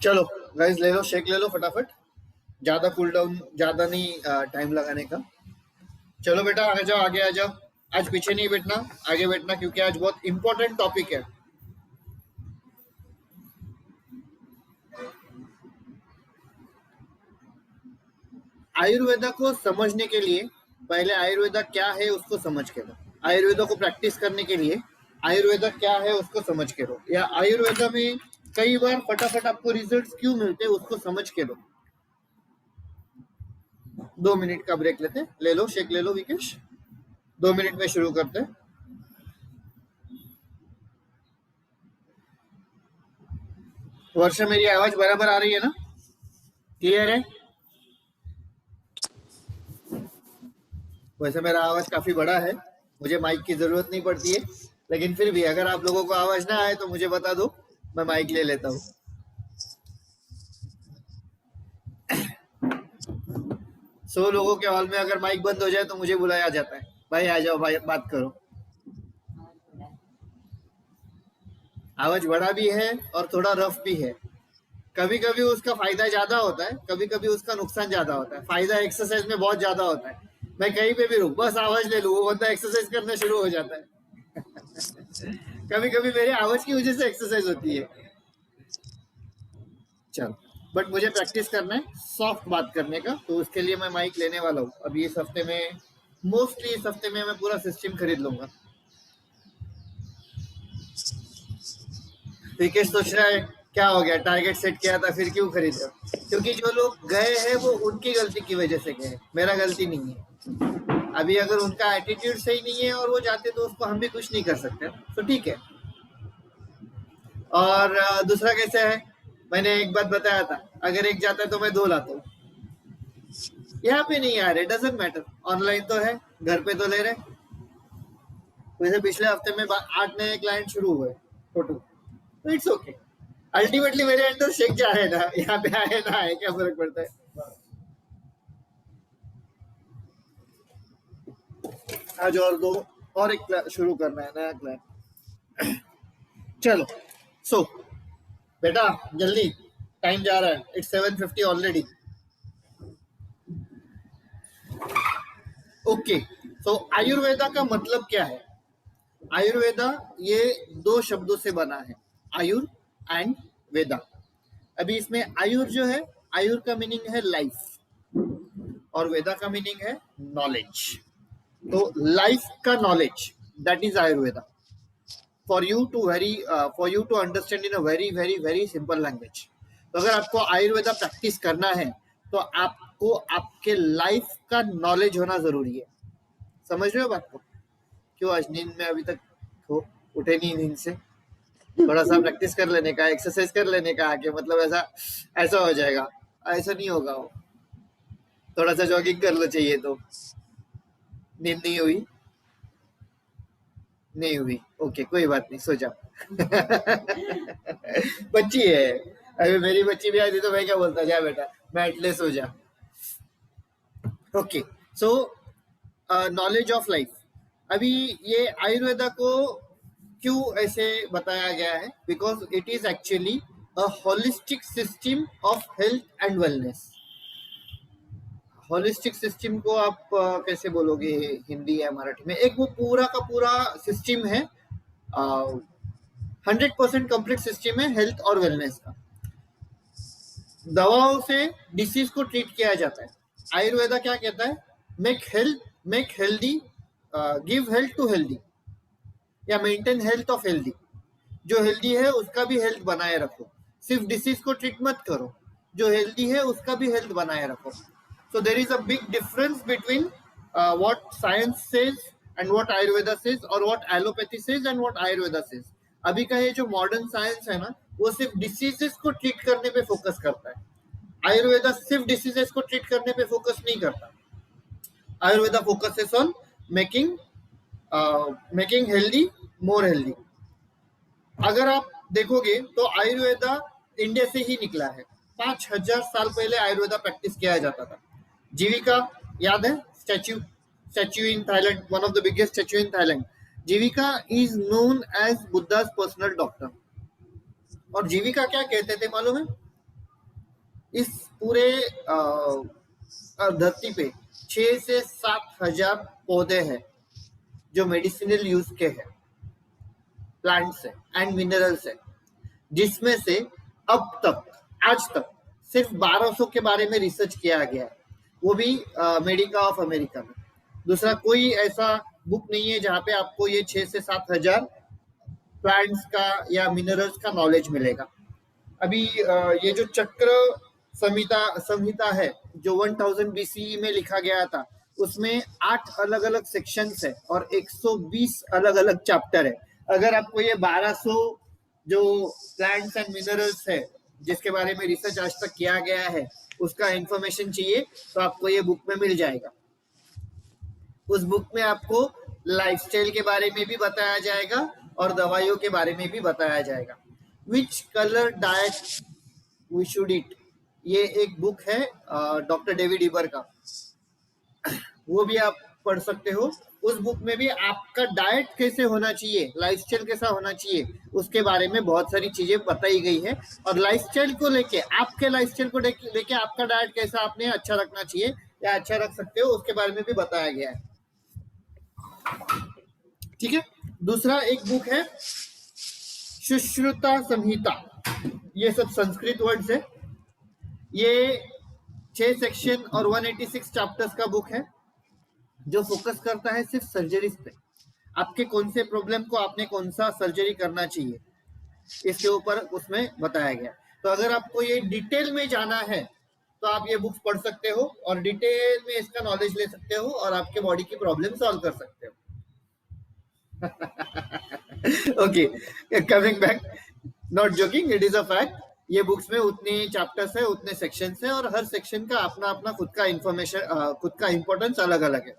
चलो गाइस, ले लो शेक, ले लो फटाफट। ज्यादा कूल डाउन, ज्यादा नहीं टाइम लगाने का। चलो बेटा, आ जाओ, आगे आ जाओ। आज पीछे नहीं बैठना, आगे बैठना, क्योंकि आज बहुत इंपॉर्टेंट टॉपिक है। आयुर्वेदा को समझने के लिए पहले आयुर्वेदा क्या है उसको समझ के लो। आयुर्वेदा को प्रैक्टिस करने के लिए आयुर्वेदा क्या है उसको समझ के लो, या आयुर्वेदा में कई बार फटाफट आपको रिजल्ट्स क्यों मिलते हैं उसको समझ के लो। 2 मिनट का ब्रेक लेते, ले लो शेक, ले लो विकेश। 2 मिनट में शुरू करते हैं। वर्षा, मेरी आवाज बराबर आ रही है ना? क्लियर है? वैसे मेरा आवाज काफी बड़ा है, मुझे माइक की जरूरत नहीं पड़ती है, लेकिन फिर भी अगर आप लोगों को आवाज ना आए तो मुझे बता दो, मैं माइक ले लेता हूँ। 100 लोगों के हॉल में अगर माइक बंद हो जाए तो मुझे बुलाया जाता है, भाई आ जाओ भाई, बात करो। आवाज बड़ा भी है और थोड़ा रफ भी है। कभी कभी उसका फायदा ज्यादा होता है, कभी कभी उसका नुकसान ज्यादा होता है। फायदा एक्सरसाइज में बहुत ज्यादा होता है। मैं कहीं पे भी रुक, बस आवाज ले लूं, वो बंदा एक्सरसाइज करना शुरू हो जाता है। कभी कभी मेरे आवाज की वजह से एक्सरसाइज होती है। चलो, बट मुझे प्रैक्टिस करना है सॉफ्ट बात करने का, तो उसके लिए मैं माइक लेने वाला हूँ अभी इस हफ्ते में। मोस्टली इस हफ्ते में मैं पूरा सिस्टम खरीद लूंगा। विकेश सोच रहा है क्या हो गया, टारगेट सेट किया था फिर क्यों खरीदे? क्योंकि जो लोग गए हैं वो उनकी गलती की वजह से गए, मेरा गलती नहीं है। अभी अगर उनका एटीट्यूड सही नहीं है और वो जाते तो उसको हम भी कुछ नहीं कर सकते, तो ठीक है। और दूसरा कैसे है, मैंने एक बात बताया था, अगर एक जाता है तो मैं 2 लाता हूँ। यहाँ पे नहीं आ रहे, डजेंट मैटर, ऑनलाइन तो है, घर पे तो ले रहे। वैसे पिछले हफ्ते में 8 नए क्लाइंट शुरू हुए टोटल, तो इट्स ओके। अल्टीमेटली मेरे अंदर शेक जा रहे ना, यहाँ पे आए ना आए क्या फर्क पड़ता है। आज और 2 और एक शुरू करना है, नया क्लाइंट। चलो, सो बेटा जल्दी, टाइम जा रहा है, इट्स 7:50 ऑलरेडी। ओके, सो आयुर्वेदा का मतलब क्या है? आयुर्वेदा ये 2 शब्दों से बना है, आयुर एंड वेदा। अभी इसमें आयुर जो है, आयुर का मीनिंग है लाइफ, और वेदा का मीनिंग है नॉलेज। तो लाइफ का knowledge, that is Ayurveda, for you to understand in a very very very simple language. तो अगर आपको आयुर्वेदा प्रैक्टिस करना है तो आपको आपके लाइफ का नॉलेज होना जरूरी है। समझ रहे हो बात को? क्यों आज नींद में अभी तक हो, उठे नहीं नींद से? थोड़ा सा प्रैक्टिस कर लेने का, एक्सरसाइज कर लेने का आके, मतलब ऐसा ऐसा हो जाएगा। ऐसा नहीं होगा वो, थोड़ा सा जॉगिंग कर लो चाहिए तो। नींद नहीं हुई? नहीं हुई, ओके कोई बात नहीं, सो जाओ। बच्ची है, अभी मेरी बच्ची भी आई थी तो मैं क्या बोलता, जा बेटा बैठ ले, सो जा। Okay, so knowledge of life. अभी ये आयुर्वेदा को क्यों ऐसे बताया गया है? Because it is actually a holistic system of health and wellness. Holistic system को आप कैसे बोलोगे हिंदी या मराठी में? एक वो पूरा का पूरा सिस्टम है, 100% कंप्लीट सिस्टम है हेल्थ और वेलनेस का। दवाओं से डिसीज को ट्रीट किया जाता है। आयुर्वेदा क्या कहता है? Make healthy, give health to healthy, या मेंटेन हेल्थ ऑफ हेल्दी। जो हेल्दी है उसका भी हेल्थ बनाए रखो, सिर्फ डिसीज को ट्रीट मत करो, जो हेल्दी है उसका भी हेल्थ बनाए रखो। So there is a big difference between what science says and what Ayurveda says, और what allopathy says and what Ayurveda says. अभी का ये जो मॉडर्न साइंस है ना, वो सिर्फ डिसीजेस को ट्रीट करने पे फोकस करता है। आयुर्वेदा सिर्फ डिसीजेस को ट्रीट करने पे फोकस नहीं करता। Ayurveda focuses on making making healthy more healthy. अगर आप देखोगे तो आयुर्वेदा इंडिया से ही निकला है। 5000 साल पहले आयुर्वेदा प्रैक्टिस किया जाता था। जीविका याद है? Statue statue in Thailand, one of the biggest statue in Thailand. Jivaka is known as Buddha's personal doctor. और जीविका क्या कहते थे मालूम है? इस पूरे धरती पे 6 से 7 हजार पौधे हैं जो मेडिसिनल यूज के हैं, प्लांट्स है एंड मिनरल्स है, जिसमें से अब तक आज तक सिर्फ 1200 के बारे में रिसर्च किया गया है, वो भी मेडिका ऑफ अमेरिका में। दूसरा कोई ऐसा बुक नहीं है जहाँ पे आपको ये 6 से 7 हजार प्लांट्स का या मिनरल्स का नॉलेज मिलेगा। अभी ये जो चक्र संहिता है जो 1000 BCE में लिखा गया था, उसमें 8 अलग अलग सेक्शंस है और 120 अलग अलग चैप्टर है। अगर आपको ये 1200 जो प्लांट्स एंड मिनरल्स है जिसके बारे में रिसर्च आज तक किया गया है उसका इंफॉर्मेशन चाहिए तो आपको ये बुक में मिल जाएगा। उस बुक में आपको लाइफस्टाइल के बारे में भी बताया जाएगा और दवाइयों के बारे में भी बताया जाएगा। Which colour diet we should eat, ये एक बुक है डॉक्टर डेविड इबर का, वो भी आप पढ़ सकते हो। उस बुक में भी आपका डाइट कैसे होना चाहिए, लाइफस्टाइल कैसा होना चाहिए, उसके बारे में बहुत सारी चीजें बताई गई है। और लाइफस्टाइल को लेके, आपके लाइफस्टाइल को लेके आपका डाइट कैसा आपने अच्छा रखना चाहिए या अच्छा रख सकते हो, उसके बारे में भी बताया गया है। ठीक है। दूसरा एक बुक है सुश्रुता संहिता, ये सब संस्कृत वर्ड्स है। ये 6 सेक्शन और 186 चैप्टर्स का बुक है जो फोकस करता है सिर्फ सर्जरीज पे, आपके कौन से प्रॉब्लम को आपने कौन सा सर्जरी करना चाहिए, इसके ऊपर उसमें बताया गया। तो अगर आपको ये डिटेल में जाना है तो आप ये बुक्स पढ़ सकते हो और डिटेल में इसका नॉलेज ले सकते हो और आपके बॉडी की प्रॉब्लम सॉल्व कर सकते हो। Okay, coming back, not joking, it is a fact. ये बुक्स में उतने चैप्टर्स है, उतने सेक्शंस है और हर सेक्शन का अपना अपना खुद का इंफॉर्मेशन, खुद का इंपॉर्टेंस अलग अलग है।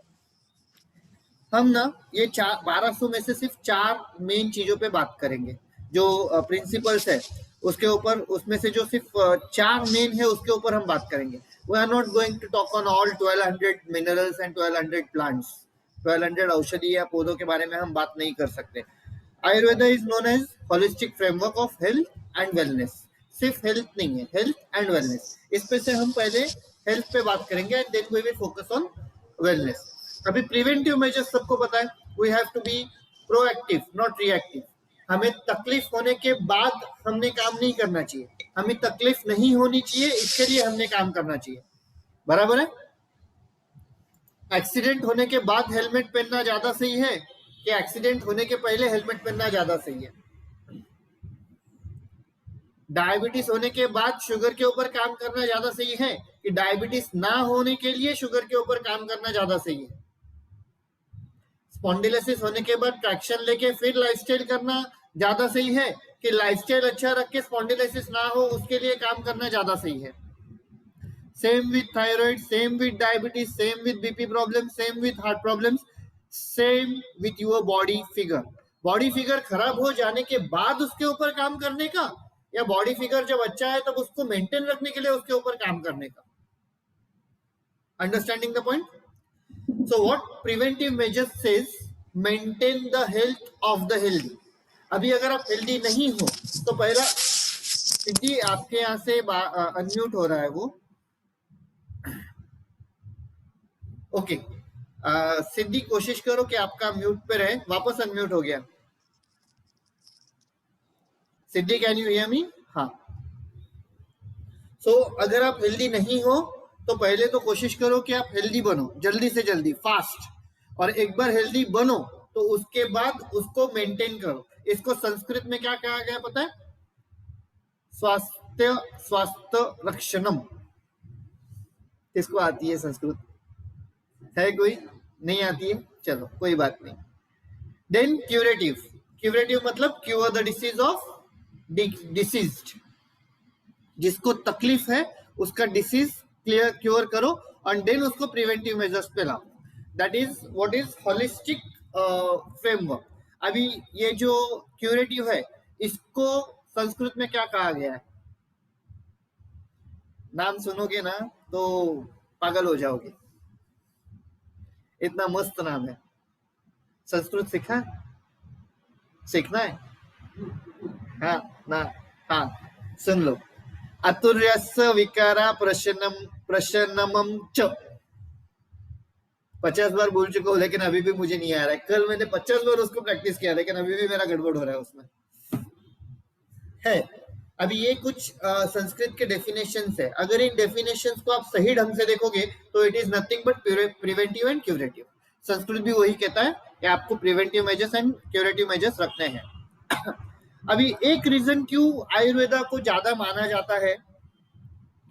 हम ना ये 1200 में से सिर्फ 4 मेन चीजों पे बात करेंगे जो प्रिंसिपल्स है उसके ऊपर, उसमें से जो सिर्फ 4 मेन है उसके ऊपर हम बात करेंगे। We are not going to talk on all 1200 minerals and 1200 plants, 1200 औषधि या पौधों के बारे में हम बात नहीं कर सकते। Ayurveda is known as holistic framework of health and wellness. सिर्फ हेल्थ नहीं है, हेल्थ एंड वेलनेस। इस पे से हम पहले हेल्थ पे बात करेंगे and then we will focus on wellness. अभी प्रिवेंटिव मेजर्स सबको पता है, we have to be proactive not reactive. हमें तकलीफ होने के बाद हमने काम नहीं करना चाहिए, हमें तकलीफ नहीं होनी चाहिए इसके लिए हमने काम करना चाहिए, बराबर है। एक्सीडेंट होने के बाद हेलमेट पहनना ज्यादा सही है कि एक्सीडेंट होने के पहले हेलमेट पहनना ज्यादा सही है? डायबिटीज होने के बाद शुगर के ऊपर काम करना ज्यादा सही है कि डायबिटीज ना होने के लिए शुगर के ऊपर काम करना ज्यादा सही है? स्पॉन्डिलोसिस होने के बाद ट्रैक्शन लेके फिर लाइफस्टाइल करना ज्यादा सही है कि लाइफस्टाइल अच्छा रख के स्पॉन्डिलोसिस ना हो उसके लिए काम करना ज्यादा सही है? Same with thyroid, same with diabetes, same with BP problem, same with heart problems, same with your body figure. Body figure खराब हो जाने के बाद उसके ऊपर काम करने का या बॉडी फिगर जब अच्छा है तब उसको मेंटेन रखने के लिए उसके ऊपर काम करने का? Understanding the point? So what preventive measures says maintain the health of the healthy. अभी अगर आप हेल्दी नहीं हो तो पहला, सिद्धि आपके यहाँ से अनम्यूट हो रहा है वो, ओके। सिद्धि कोशिश करो कि आपका म्यूट पे रहे, वापस अनम्यूट हो गया। सिद्धि कैन यू हियर मी? हाँ। सो अगर आप हेल्दी नहीं हो तो पहले तो कोशिश करो कि आप हेल्दी बनो जल्दी से जल्दी, फास्ट। और एक बार हेल्दी बनो तो उसके बाद उसको मेंटेन करो। इसको संस्कृत में क्या कहा गया पता है? स्वास्थ्य स्वास्थ्य रक्षणम। किसको आती है संस्कृत? है कोई? नहीं आती है? चलो कोई बात नहीं। देन क्यूरेटिव, क्यूरेटिव मतलब cure the disease of deceased, जिसको तकलीफ है उसका डिसीज क्योर करो और देन उसको प्रिवेंटिव मेजर्स पे लाओ। That is what is holistic framework. अभी ये जो क्यूरेटिव है इसको संस्कृत में क्या कहा गया है? नाम सुनोगे ना तो पागल हो जाओगे, इतना मस्त नाम है। संस्कृत सीखा? सीखना है? हाँ ना? हाँ सुन लो, अतुर्यस्य विकारा प्रशनमम च। 50 बार बोल चुका हूँ लेकिन अभी भी मुझे नहीं आ रहा है। कल मैंने 50 बार उसको प्रैक्टिस किया लेकिन अभी भी मेरा गड़बड़ हो रहा है उसमें है। अभी ये कुछ संस्कृत के डेफिनेशंस है। अगर इन डेफिनेशंस को आप सही ढंग से देखोगे तो it is nothing but preventive and curative. Sanskrit भी वही कहता है कि आपको preventive measures and curative measures रखने हैं। अभी एक रीजन क्यों आयुर्वेदा को ज्यादा माना जाता है,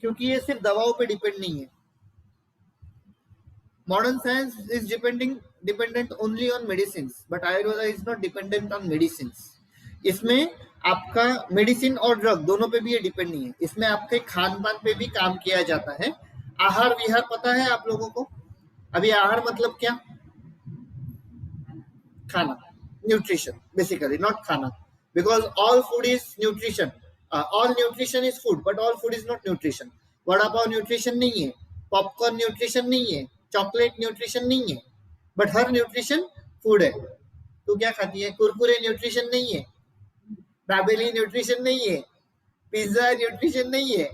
क्योंकि ये सिर्फ दवाओं पे डिपेंड नहीं है। Modern science is dependent only on medicines, but Ayurveda is not dependent on medicines. इसमें आपका मेडिसिन और ड्रग दोनों पे भी ये डिपेंड नहीं है। इसमें आपके खान पान पे भी काम किया जाता है। आहार विहार पता है आप लोगों को? अभी आहार मतलब क्या? खाना, न्यूट्रिशन बेसिकली, नॉट खाना, because all food is nutrition. All nutrition is food but all food is not nutrition. Vada pav nutrition नहीं है, पॉपकॉर्न न्यूट्रिशन नहीं है, चॉकलेट न्यूट्रिशन नहीं है, बट हर न्यूट्रिशन फूड है। तू क्या खाती है? कुरकुरे न्यूट्रिशन नहीं है, दाबेली न्यूट्रिशन नहीं है, पिज्जा न्यूट्रिशन नहीं है,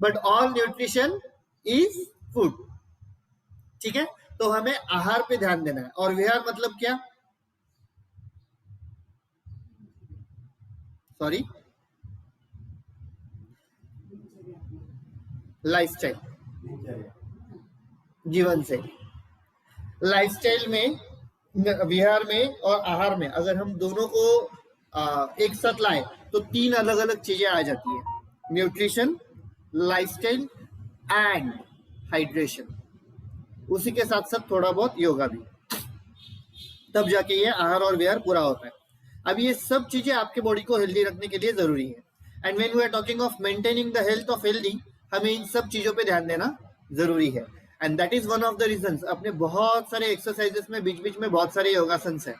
but all nutrition is food. ठीक है, तो हमें आहार पे ध्यान देना है। और विहार मतलब क्या? सॉरी, लाइफस्टाइल, जीवन से। लाइफस्टाइल में, विहार में और आहार में अगर हम दोनों को एक साथ लाए तो 3 अलग अलग चीजें आ जाती है, न्यूट्रिशन, लाइफस्टाइल एंड हाइड्रेशन। उसी के साथ साथ थोड़ा बहुत योगा भी, तब जाके ये आहार और विहार पूरा होता है। अब ये सब चीजें आपके बॉडी को हेल्दी रखने के लिए जरूरी है। And when we are talking of maintaining the health of healthy, हमें इन सब चीजों पे ध्यान देना जरूरी है। And that is one of the reasons. अपने बहुत सारे एक्सरसाइजेस में बीच बीच में बहुत सारे योगासन है।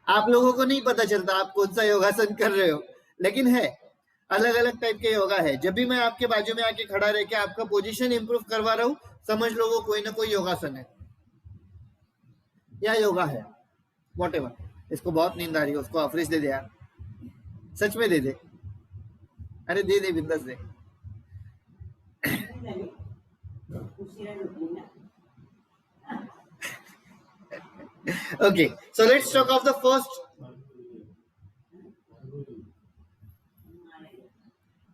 आप लोगों को नहीं पता चलता आप कौन सा योगासन कर रहे हो, लेकिन है, अलग अलग टाइप के योगा है। जब भी मैं आपके बाजू में आके खड़ा रह के आपका पोजीशन इंप्रूव करवा रहा हूँ, समझ लो वो कोई ना कोई योगासन है या योगा है, व्हाटएवर। इसको बहुत नींद आ रही है, उसको अफ्रीज दे दे यार, सच में दे दे। अरे दे दे, बिंदास दे। Okay, so let's talk of the first.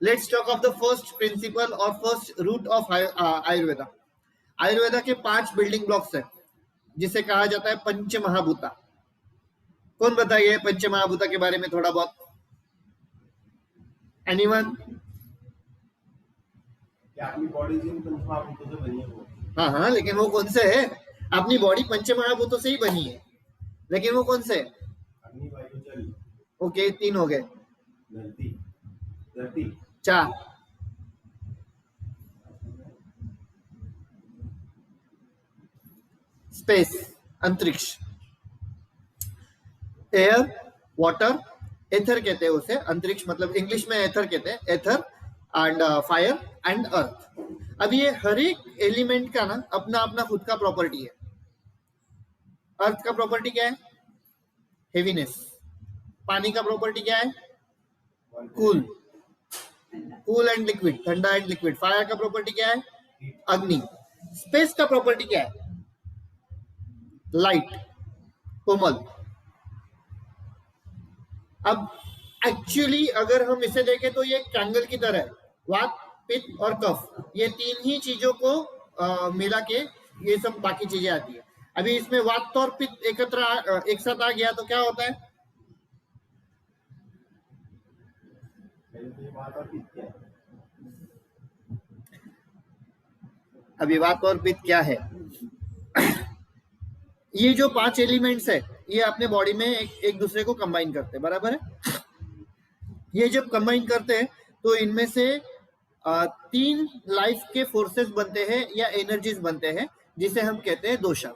Let's talk of the first principle or first root of Ayurveda. Ayurveda के 5 बिल्डिंग ब्लॉक्स है, जिसे कहा जाता है पंच महाभूता। कौन बताइए पंच महाभूता के बारे में थोड़ा बहुत? एनीवन? अपनी बॉडी जिन पंच महाभूतों से बनी है वो। हाँ हाँ, लेकिन वो कौन से है? अपनी बॉडी पंच महाभूतों से ही बनी है, लेकिन वो कौन से? अग्नि, वायु, जल। ओके, 3 हो गए। धरती, 4। स्पेस, अंतरिक्ष, एयर, वाटर, एथर कहते हैं उसे। अंतरिक्ष मतलब इंग्लिश में एथर कहते हैं, एथर एंड फायर एंड अर्थ। अब ये हर एक एलिमेंट का ना अपना अपना खुद का प्रॉपर्टी है। अर्थ का प्रॉपर्टी क्या है? हेवीनेस। पानी का प्रॉपर्टी क्या है? कूल, कूल एंड लिक्विड, ठंडा एंड लिक्विड। फायर का प्रॉपर्टी क्या है? अग्नि। स्पेस का प्रॉपर्टी क्या है? लाइट, कोमल। अब एक्चुअली अगर हम इसे देखें तो ये ट्रायंगल की तरह है। वात, पित्त और कफ, ये 3 ही चीजों को मिला के ये सब बाकी चीजें आती है। अभी इसमें वात और पित्त एक साथ आ गया तो क्या होता है? अभी वात और पित्त क्या है? ये जो 5 एलिमेंट्स है, ये अपने बॉडी में एक दूसरे को कंबाइन करते हैं, बराबर है? ये जब कंबाइन करते हैं तो इनमें से 3 लाइफ के फोर्सेस बनते हैं या एनर्जीज बनते हैं, जिसे हम कहते हैं दोषा।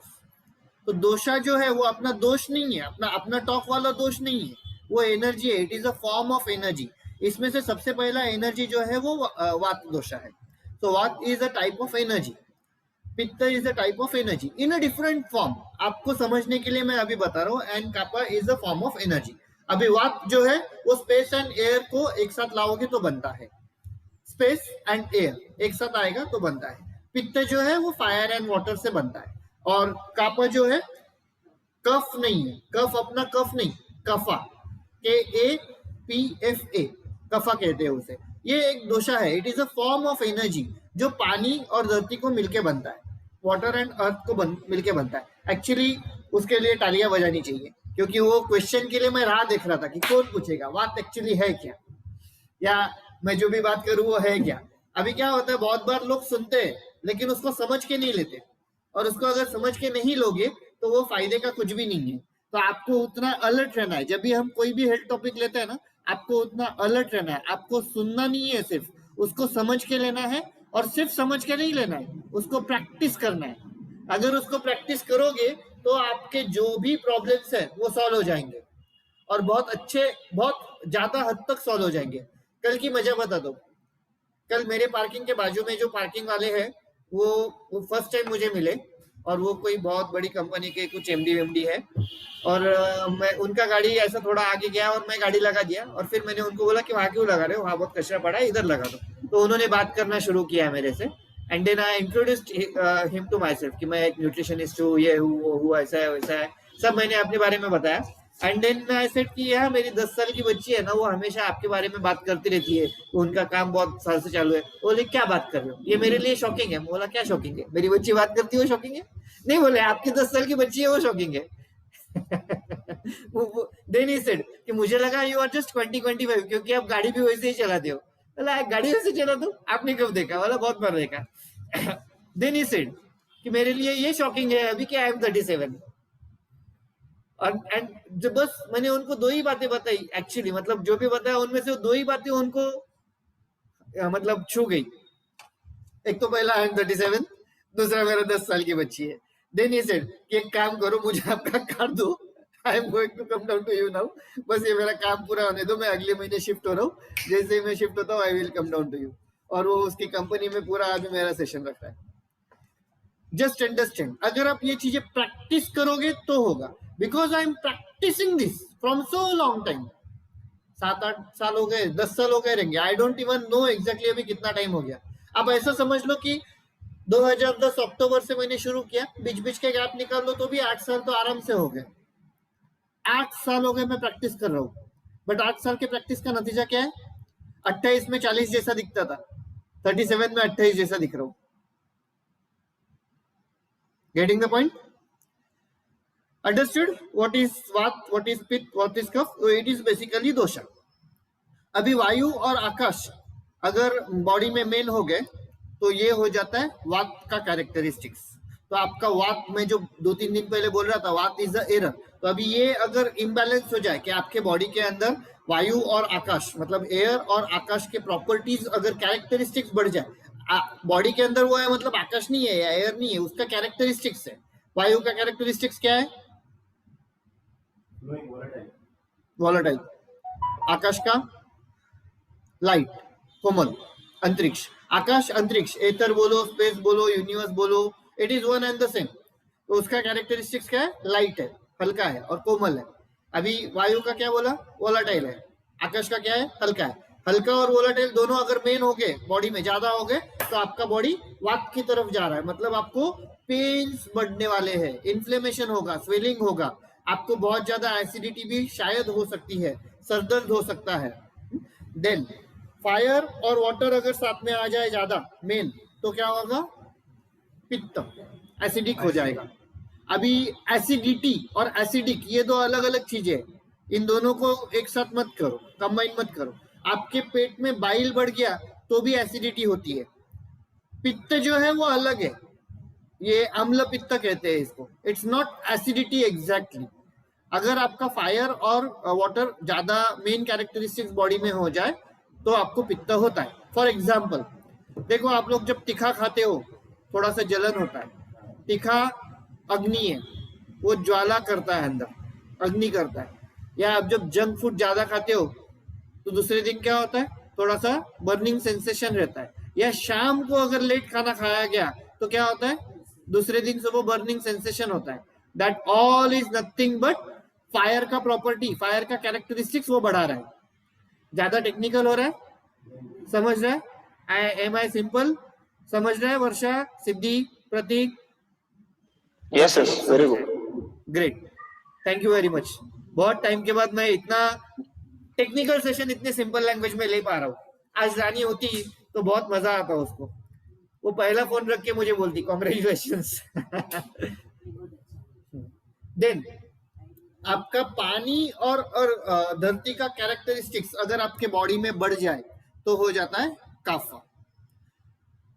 तो दोषा जो है वो अपना दोष नहीं है, अपना टॉक वाला दोष नहीं है, वो एनर्जी है। It is a form of energy. इसमें से सबसे पहला एनर्जी जो है वो वात दोषा है। तो vata is a type of energy, pitta is a type of energy in a different form. आपको समझने के लिए मैं अभी बता रहा हूँ। And kapha is a form of energy. अभी वात जो है वो स्पेस एंड एयर को एक साथ लाओगे तो बनता है। स्पेस एंड एयर एक साथ आएगा तो बनता है। पित्त जो है वो फायर एंड वाटर से बनता है, और कापा जो है कफ नहीं है, कफ अपना कफ नहीं, कफा, KAPFA, कफा कहते हैं उसे। ये एक दोषा है, it is a form of energy जो पानी और धरती को मिलके बनता है, वाटर एंड अर्थ को मिलके बनता है। एक्चुअली उसके लिए तालियां बजानी चाहिए, क्योंकि वो क्वेश्चन के लिए मैं राह देख रहा था कि कौन पूछेगा, बात एक्चुअली है क्या, या मैं जो भी बात करूं वो है क्या। अभी क्या होता है, बहुत बार लोग सुनते हैं लेकिन उसको समझ के नहीं लेते, और उसको अगर समझ के नहीं लोगे तो वो फायदे का कुछ भी नहीं है। तो आपको उतना अलर्ट रहना है, जब भी हम कोई भी हेल्थ टॉपिक लेते हैं ना, आपको उतना अलर्ट रहना है, आपको सुनना नहीं है, सिर्फ उसको समझ के लेना है, और सिर्फ समझ के नहीं लेना है, उसको प्रैक्टिस करना है। अगर उसको प्रैक्टिस करोगे तो आपके जो भी प्रॉब्लम्स है वो सॉल्व हो जाएंगे, और बहुत अच्छे, बहुत ज्यादा हद तक सॉल्व हो जाएंगे। कल की मजा बता दो, कल मेरे पार्किंग के बाजू में जो पार्किंग वाले हैं वो फर्स्ट टाइम मुझे मिले, और वो कोई बहुत बड़ी कंपनी के कुछ एमडी वेमडी है, और मैं उनका गाड़ी ऐसा थोड़ा आगे गया और मैं गाड़ी लगा दिया, और फिर मैंने उनको बोला कि वहाँ क्यों लगा रहे हो, वहाँ बहुत कचरा पड़ा है, इधर लगा दो। तो उन्होंने बात करना शुरू किया मेरे से, and then I introduced him to myself कि मैं एक न्यूट्रिशनिस्ट हूँ, ये हूँ वो हूँ, ऐसा है वैसा है, सब मैंने अपने बारे में बताया। एंड देन आई सेड कि यह मेरी 10 साल की बच्ची है ना, वो हमेशा आपके बारे में बात करती रहती है, उनका काम बहुत साल से चालू है। बोले क्या बात कर रहे हो, ये मेरे लिए शॉकिंग है। बोला क्या शॉकिंग है, मेरी बच्ची बात करती है वो शॉकिंग है? नहीं, बोले आपकी 10 साल की बच्ची है वो शॉकिंग है। देन ही सेड कि मुझे लगा यू आर जस्ट 20-25, क्योंकि आप गाड़ी भी वैसे ही चलाते हो। बोला गाड़ी वैसे चलाता हूँ, आपने कब देखा? बोला बहुत बार देखा। देन ही सेड कि मेरे लिए ये शॉकिंग है अभी कि आई एम 37। और एंड जो बस मैंने उनको दो ही बातें बताई एक्चुअली, मतलब जो भी बताया उनमें से दो ही बातें उनको मतलब छू गई। एक तो पहला आई एम 37, दूसरा मेरा 10 साल की बच्ची है। देन ही सेड कि एक काम करो, मुझे आपका कार दो, I am going to come down to you now, बस ये मेरा काम पूरा होने दो, मैं अगले महीने शिफ्ट हो रहा हूँ, जैसे ही मैं शिफ्ट होता हूँ I will come down to you. और वो उसकी कंपनी में पूरा अभी मेरा सेशन रखा है। जस्ट अंडरस्टैंड, अगर आप ये चीजें प्रैक्टिस करोगे तो होगा, because I am practising this from so long time. 7-8 साल हो गए, 10 साल हो गए रहेंगे, I don't even know exactly अभी कितना टाइम हो गया। अब ऐसा समझ लो कि 2010 अक्टूबर से मैंने शुरू किया, बीच बीच के गैप निकाल लो तो भी 8 साल तो आराम से हो गए। 8 साल हो गए मैं प्रैक्टिस कर रहा हूँ, बट 8 साल के प्रैक्टिस का नतीजा क्या है? 28 में 40 जैसा दिखता था, 37 में 28 जैसा दिख रहा हूँ। Getting the point? Understood what is Vat, what is Pitt, what is Kaf? So it is basically दोषा। अभी वायु और आकाश अगर बॉडी में मेन हो गए तो ये हो जाता है वात का कैरेक्टरिस्टिक्स। तो आपका वात में जो 2-3 दिन पहले बोल रहा था, वात इज अ एरर। तो अभी ये अगर इम्बैलेंस हो जाए कि आपके बॉडी के अंदर वायु और आकाश, मतलब एयर और आकाश के प्रॉपर्टीज अगर कैरेक्टरिस्टिक्स बढ़ जाए, बॉडी के अंदर वो है, मतलब आकाश नहीं है या एयर नहीं है, उसका कैरेक्टरिस्टिक्स है। वायु का कैरेक्टरिस्टिक्स क्या है? वॉलेटाइल। आकाश का लाइट, कोमल, अंतरिक्ष। आकाश, अंतरिक्ष, एथर बोलो, स्पेस बोलो, यूनिवर्स बोलो, it is one and the same. तो उसका कैरेक्टरिस्टिक्स क्या है? लाइट है, हल्का है और कोमल है। अभी वायु का क्या बोला? वॉलेटाइल है। आकाश का क्या है? हल्का है। हल्का और वॉलेटाइल दोनों अगर मेन हो गए, बॉडी में ज्यादा हो गए, तो आपका बॉडी वात की तरफ जा रहा है, मतलब आपको पेन्स बढ़ने वाले हैं, इन्फ्लेमेशन होगा, स्वेलिंग होगा, आपको बहुत ज्यादा एसिडिटी भी शायद हो सकती है, सरदर्द हो सकता है। देन फायर और वाटर अगर साथ में आ जाए ज्यादा मेन, तो क्या होगा? पित्त, एसिडिक हो जाएगा। अभी एसिडिटी और एसिडिक ये दो अलग अलग चीजें हैं, इन दोनों को एक साथ मत करो, कंबाइन मत करो। आपके पेट में बाइल बढ़ गया तो भी एसिडिटी होती है। पित्त जो है वो अलग है, ये अम्ल पित्त कहते हैं इसको, इट्स नॉट एसिडिटी एग्जैक्टली। अगर आपका फायर और वाटर ज्यादा मेन कैरेक्टरिस्टिक्स बॉडी में हो जाए तो आपको पित्त होता है। फॉर एग्जाम्पल देखो, आप लोग जब तीखा खाते हो थोड़ा सा जलन होता है। तीखा अग्नि है, वो ज्वाला करता है, अंदर अग्नि करता है। या आप जब जंक फूड ज्यादा खाते हो तो दूसरे दिन क्या होता है? थोड़ा सा बर्निंग सेंसेशन रहता है। या शाम को अगर लेट खाना खाया गया तो क्या होता है? दूसरे दिन सुबह बर्निंग सेंसेशन होता है। That all is nothing but fire का प्रॉपर्टी, फायर का कैरेक्टरिस्टिक्स वो बढ़ा रहा है। ज्यादा टेक्निकल हो रहा है, समझ रहा है? Am I simple? समझ रहे हैं Varsha, Siddhi, Prateek? Yes yes, very good. Great, thank you very much. बहुत टाइम के बाद मैं इतना टेक्निकल सेशन इतने सिंपल लैंग्वेज में ले पा रहा हूँ। आज रानी होती तो बहुत मजा आता उसको, वो पहला फोन रख के मुझे बोलती कॉन्ग्रेचुलेशंस। देन आपका पानी और धरती का कैरेक्टरिस्टिक्स अगर आपके बॉडी में बढ़ जाए तो हो जाता है काफा।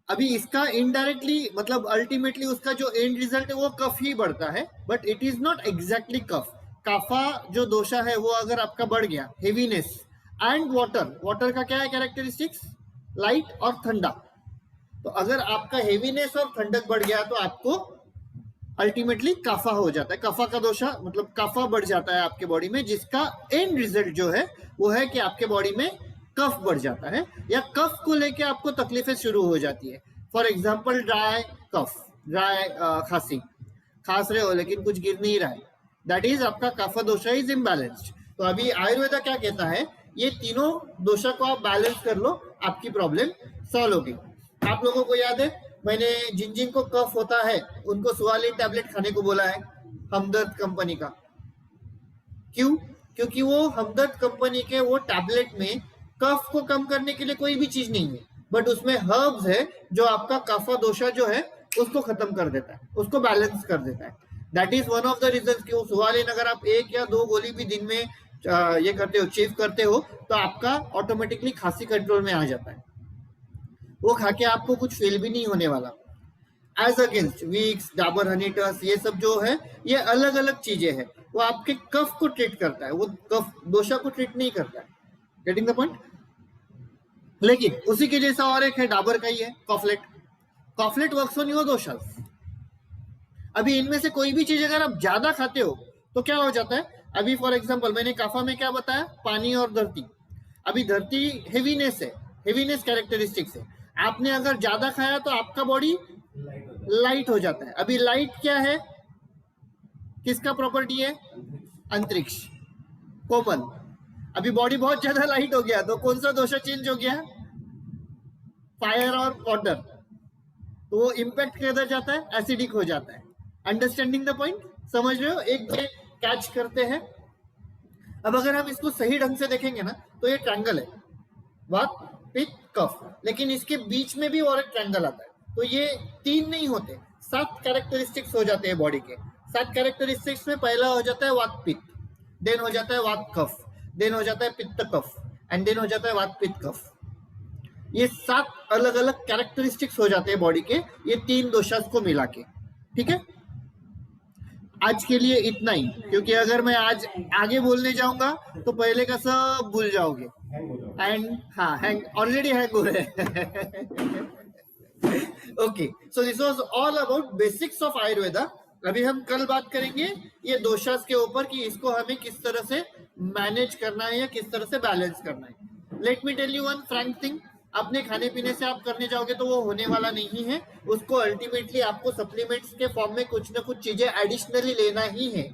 अभी इसका इनडायरेक्टली मतलब अल्टीमेटली उसका जो एंड रिजल्ट है वो कफ ही बढ़ता है, but it is not exactly कफ। काफा जो दोषा है वो अगर आपका बढ़ गया, हेवीनेस एंड वाटर, वाटर का क्या है कैरेक्टरिस्टिक्स? लाइट और ठंडा। तो अगर आपका हेवीनेस और ठंडक बढ़ गया तो आपको अल्टीमेटली काफा हो जाता है। काफा का दोषा मतलब काफा बढ़ जाता है आपके बॉडी में, जिसका एंड रिजल्ट जो है वो है कि आपके बॉडी में कफ बढ़ जाता है, या कफ को लेके आपको तकलीफें शुरू हो जाती है। For example dry cough, dry खांसी, खांस रहे हो लेकिन कुछ गिर नहीं रहा है, दैट इज आपका काफा दोषा इज इम्बैलेंस्ड। तो अभी आयुर्वेदा क्या कहता है, ये तीनों दोषा को आप बैलेंस कर लो, आपकी प्रॉब्लम सॉल्व होगी। आप लोगों को याद है मैंने जिन जिन को कफ होता है उनको सुवाली टैबलेट खाने को बोला है हमदर्द कंपनी का। क्यों? क्योंकि वो हमदर्द कंपनी के वो टैबलेट में कफ को कम करने के लिए कोई भी चीज नहीं है, बट उसमें हर्ब्स है जो आपका कफा दोषा जो है उसको खत्म कर देता है, उसको बैलेंस कर देता है। That is one of the reason कि सुवालिन अगर आप 1 या 2 गोली भी दिन में ये करते हो, चीव करते हो, तो आपका ऑटोमेटिकली खांसी कंट्रोल में आ जाता है। वो खा के आपको कुछ फील भी नहीं होने वाला। As against Vicks, Dabur Honitus, ये सब जो है ये अलग अलग चीजें हैं, वो आपके कफ को ट्रीट करता है, वो कफ दोषा को ट्रीट नहीं करता है। Getting the point? लेकिन उसी के जैसा और एक है डाबर का ही है कॉफलेट। कॉफलेट वर्क्स ऑन योर दोषा। अभी इनमें से कोई भी चीज अगर आप ज्यादा खाते हो तो क्या हो जाता है? अभी फॉर एग्जांपल मैंने काफा में क्या बताया, पानी और धरती। अभी धरती हेवीनेस है, हेवीनेस कैरेक्टरिस्टिक्स है। आपने अगर ज्यादा खाया तो आपका बॉडी लाइट हो जाता है। अभी लाइट क्या है, किसका प्रॉपर्टी है? अंतरिक्ष, कोमल। अभी बॉडी बहुत ज्यादा लाइट हो गया तो कौन सा दोषा चेंज हो गया? फायर और वाटर। तो वो इम्पैक्ट किधर जाता है? एसिडिक हो जाता है। Understanding the point? समझ रहे हो? एक कैच करते हैं। अब अगर हम इसको सही ढंग से देखेंगे ना तो ये ट्रायंगल है, वात पित्त कफ, लेकिन इसके बीच में भी और एक ट्रायंगल आता है। तो ये 3 नहीं होते, 7 कैरेक्टरिस्टिक्स हो जाते हैं बॉडी के। 7 कैरेक्टरिस्टिक्स में पहला हो जाता है वात पित्त, देन हो जाता है वात कफ, देन हो जाता है पित्त कफ, एंड देन हो जाता है वात पित्त कफ। ये 7 अलग अलग कैरेक्टरिस्टिक्स हो जाते हैं बॉडी के, ये 3 दोषास को मिला के। ठीक है, आज के लिए इतना ही, क्योंकि अगर मैं आज आगे बोलने जाऊंगा तो पहले का सब भूल जाओगे। एंड हाँ, हैंग ऑलरेडी हैंग हो रहे हैं। Okay, so this was all about basics of Ayurveda. अभी हम कल बात करेंगे ये दोषास के ऊपर कि इसको हमें किस तरह से मैनेज करना है या किस तरह से बैलेंस करना है। Let me tell you one frank thing, अपने खाने पीने से आप करने जाओगे तो वो होने वाला नहीं है। उसको अल्टीमेटली आपको सप्लीमेंट्स के फॉर्म में कुछ ना कुछ चीजें एडिशनली लेना ही है,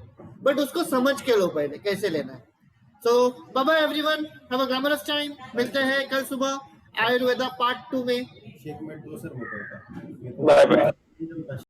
बट उसको समझ के लो पहले कैसे लेना है। So bye bye everyone, have a glamorous time. मिलते हैं कल सुबह आयुर्वेदा पार्ट 2 में। शेक में 2 सर होता है। Bye bye.